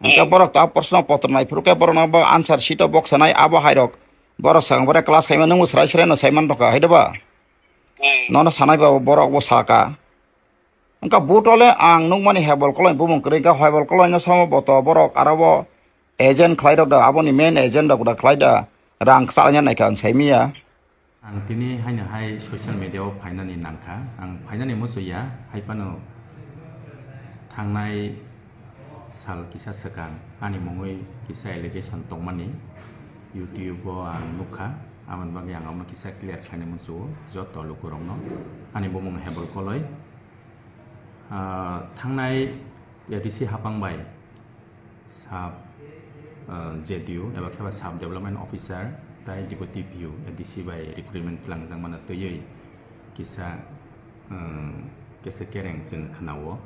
angka borok ta persona potro nai puru ke borok na ba answer sheet box nai abo hairok borok sang bore class khaima nung usrai srai no saiman roka haidaba nono sanai ba borok bo saka angka butole ang nung mani hebol koloi bumung kri ka hebol koloi no samo boto borok arabo agent khlairok da aboni main agent da khlaida rang salnya nai kan saimia ang tini hai social media o finani nangka ang finani musuya hai pano thangnai sal kisa sekang ani mongoi kisa allegation tongmani YouTube o ang nukha aman bagi ang amna kisa clear khane musu joto lukurong no ani bomong hebol koloi thangnai yadisi hapang bai sab JDU eba khaba sub development officer tai deputy PU yadisi bai recruitment langjang mana teyei kisa kereng jeng khanawo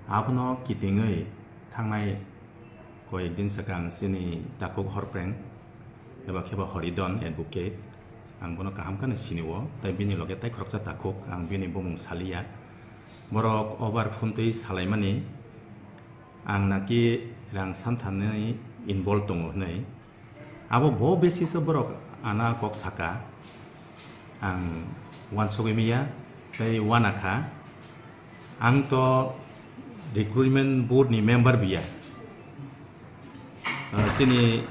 abono kitingei thangnai koyekdin sakang sini takuk horpreng eba khaba horidon advocate ang bono kaham kana siniwo tai bini loge tai khoroksa takuk ang bini bomong salia borok over phone tei salaimani ang naki rang santhani involved tongo nei abo bo basis borok ana kok saka ang wan sogemiya tei wanaka ang to recruitment board ni member biya sini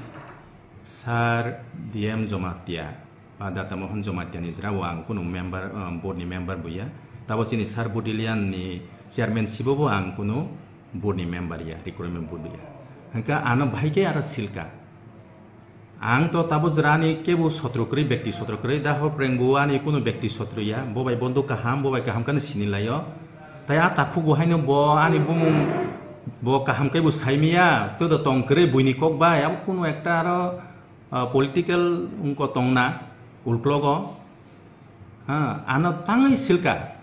sar DM jomatia pada tamohon jomatia ni zrawo ang kuno member board ni member biya tabo sini sar budilian ni chairman sibobo ang kuno board ni member ya recruitment board biya hangka ana bhaike ara silka ang to tabo jrani kebu sotrokri ব্যক্তি sotrokri da ho prengbuwa ni kuno ব্যক্তি sotro ya bobai bondo kaham kan sinilayo taya takhu go haino bo ani bumung bo kaham kai bu saimia to do tongkre buini kok ba ya kuno ekta aro political ungko tongna ulklogo ana tangai silka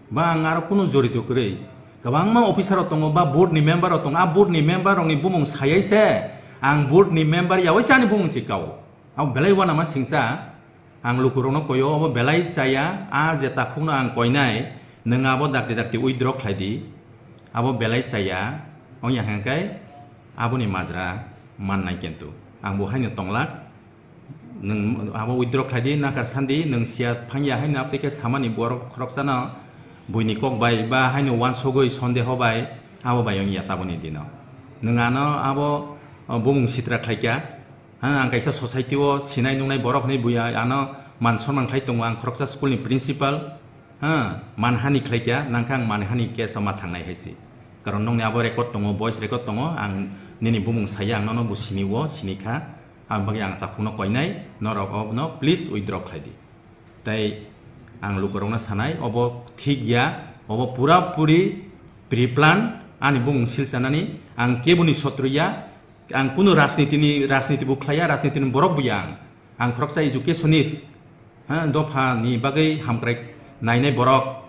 ba ngaro kuno jorito kre gabang ma officer tongo ba board ni member tong a board ni member ong ni bumung sayai se ang board ni member ya wasa ni bumung sikau au belai wana ma singsa ang lukurono koyo abo belai saya a je takhuna ang koinai nengabo dakti withdraw khlaidi abo belai saya ong yang hangkai abo ni majra mannai kentu ang bo haino tonglak neng abo withdraw khlaidi nakar sandi neng sia phangya haina apteke samani borok khroksana buini kok bai ba haino wan sogoi sonde hobai abo bayong ya taboni dino nengano abo bumung sitra khlaikya ang kaisa society o sinai nungnai borok nei buya ano man sonman khlai tongo ang khoroksa school ni principal manhani khlaikya nangkang manhani ke sama thangnai haisi karon nongni abo record tongo voice record tongo ang nini bumung saya ang nono bu siniwo sinika ang bagi ang takhuno koinai norok obno please withdraw khlaidi tai ang lukorongna sanai obo thik ya obo pura puri pre-plan ani bumung silsanani ang kebuni sotruya ang kuno rasniti bu khlaya rasniti ni borok buyang ang khoroksa educationist dopha ni bagai hamkrek nainai borok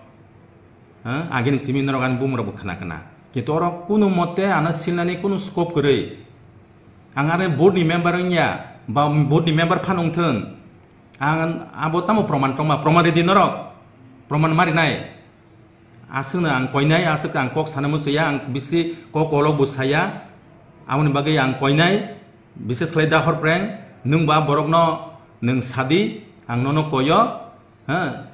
ageni seminar gan bumro bu khana kana kitorok kuno mote ana silnani kuno scope gre angare board ni member nya ba board ni member phanong thun ang abotamo proman ready norok proman mari nai asuna ang koinai asuk ang kok sanamu saya ang bisi kok olo bu saya amoni bagai ang koinai bises khlai da horpreng nung ba borok no nung sadi ang nono koyo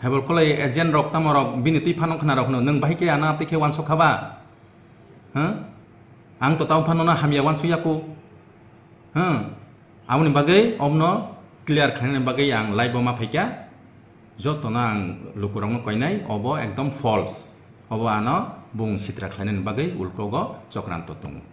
hebol kolai agent rok tamorok biniti phanong khana rok no nung bahike ana aptike wan sokhaba ang to taw phanona hamia wan suyaku amoni bagai omno clear khane bagai ang live ma phaikya jotona ang lukurong koinai obo ekdom false obo ano bung sitra khlainen bagai ulkogo chokranto tongo